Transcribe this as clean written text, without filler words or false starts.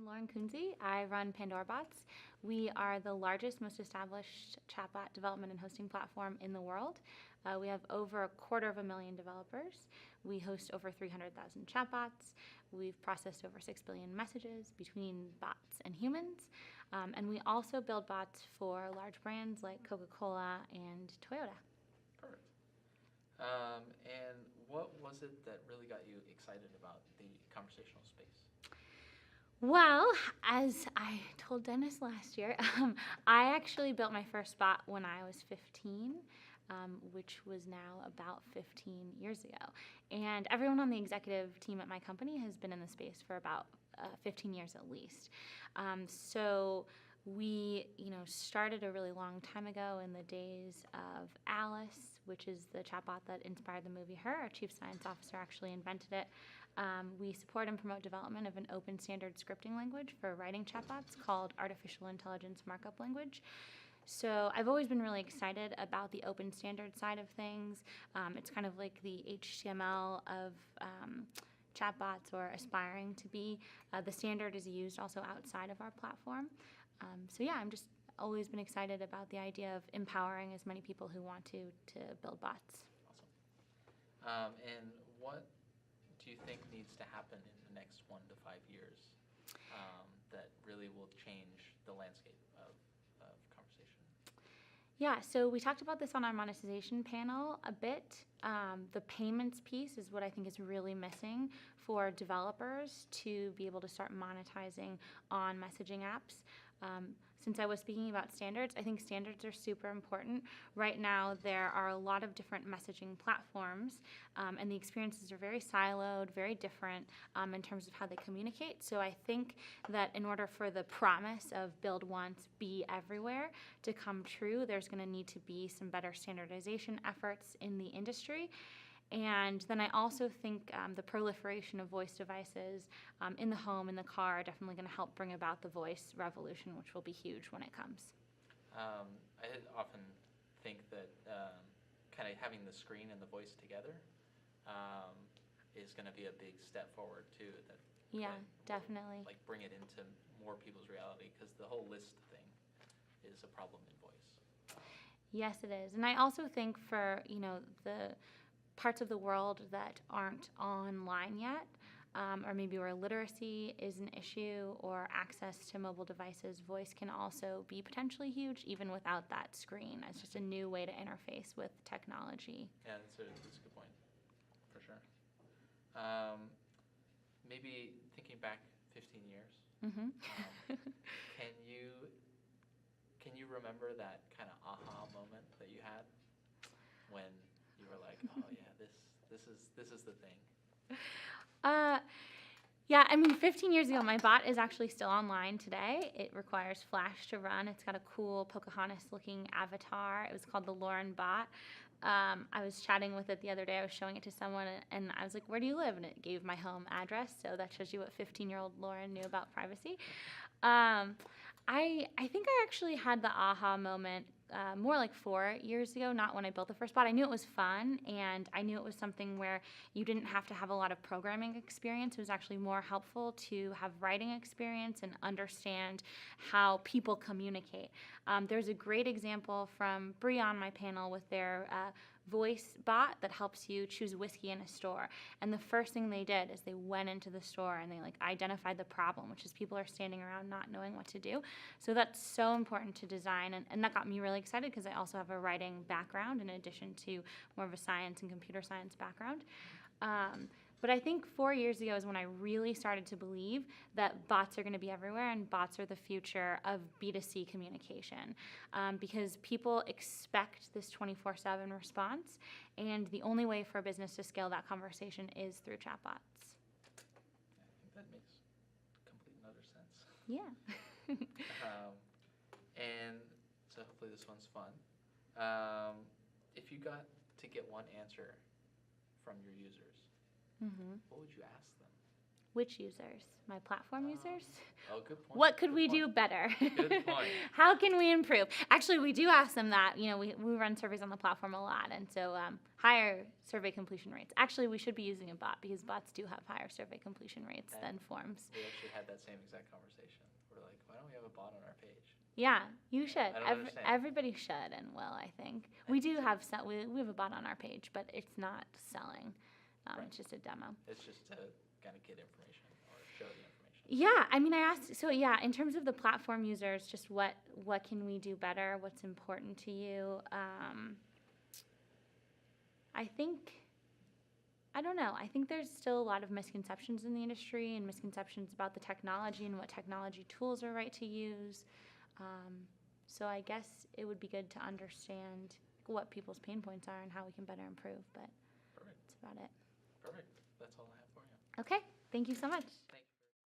Lauren Kunze. I run Pandorabots. We are the largest, most established chatbot development and hosting platform in the world. We have over 250,000 developers. We host over 300,000 chatbots. We've processed over 6 billion messages between bots and humans. And we also build bots for large brands like Coca-Cola and Toyota. Perfect. And what was it that really got you excited about the conversational space? Well, as I told Dennis last year, I actually built my first bot when I was 15, which was now about 15 years ago. And everyone on the executive team at my company has been in the space for about 15 years at least. So we, started a really long time ago in the days of Alice, which is the chatbot that inspired the movie Her. Our chief science officer actually invented it. We support and promote development of an open standard scripting language for writing chatbots called Artificial Intelligence Markup Language. So I've always been really excited about the open standard side of things. It's kind of like the HTML of chatbots, or aspiring to be. The standard is used also outside of our platform. I'm just always been excited about the idea of empowering as many people who want to build bots. Awesome. And what do you think needs to happen in the next 1 to 5 years that really will change the landscape of conversation? Yeah, so we talked about this on our monetization panel a bit. The payments piece is what I think is really missing for developers to be able to start monetizing on messaging apps. Since I was speaking about standards, I think standards are super important. Right now, there are a lot of different messaging platforms, and the experiences are very siloed, very different in terms of how they communicate. So I think that in order for the promise of build once, be everywhere to come true, there's going to need to be some better standardization efforts in the industry. And then I also think the proliferation of voice devices in the home, in the car, are definitely going to help bring about the voice revolution, which will be huge when it comes. I often think that kind of having the screen and the voice together is going to be a big step forward too. Yeah, that definitely. Will, bring it into more people's reality, because the whole list thing is a problem in voice. Yes, it is. And I also think for the parts of the world that aren't online yet, or maybe where literacy is an issue, or access to mobile devices, voice can also be potentially huge even without that screen, as just a new way to interface with technology. Yeah, that's a good point, for sure. Maybe thinking back 15 years, Mm-hmm. Can you remember that kind of aha moment that you had when you were like, oh yeah, this is the thing? Yeah, 15 years ago, my bot is actually still online today. It requires Flash to run. It's got a cool Pocahontas-looking avatar. It was called the Lauren bot. I was chatting with it the other day. I was showing it to someone, and I was like, where do you live? And it gave my home address, so that shows you what 15-year-old Lauren knew about privacy. I think I actually had the aha moment more like 4 years ago, not when I built the first bot. I knew it was fun, and I knew it was something where you didn't have to have a lot of programming experience. It was actually more helpful to have writing experience and understand how people communicate. There's a great example from Bree on my panel with their voice bot that helps you choose whiskey in a store. And the first thing they did is they went into the store and they identified the problem, which is people are standing around not knowing what to do. So that's so important to design, and that got me really excited because I also have a writing background in addition to more of a science and computer science background. But I think 4 years ago is when I really started to believe that bots are going to be everywhere, and bots are the future of B2C communication, because people expect this 24/7 response, and the only way for a business to scale that conversation is through chatbots. I think that makes complete and utter sense. Yeah. And so hopefully this one's fun. If you got to get one answer from your users, Mm-hmm. what would you ask them? Which users? My platform users? Oh, good point. What could Good we point. do better? Good point. How can we improve? Actually, we do ask them that. You know, we run surveys on the platform a lot, and so higher survey completion rates. Actually, we should be using a bot because bots do have higher survey completion rates than forms. We actually had that same exact conversation. We're like, why don't we have a bot on our page? Yeah, you should. I don't understand. Everybody should and will, I think. We do have we have a bot on our page, but it's not selling. Right. It's just a demo. It's just to kind of get information or show the information. Yeah, I mean, I asked, so yeah, in terms of the platform users, just what can we do better? What's important to you? I don't know. I think there's still a lot of misconceptions in the industry and misconceptions about the technology and what technology tools are right to use. So I guess it would be good to understand what people's pain points are and how we can better improve, but Perfect. that's about it. Perfect. That's all I have for you. Okay, thank you so much. Thank you.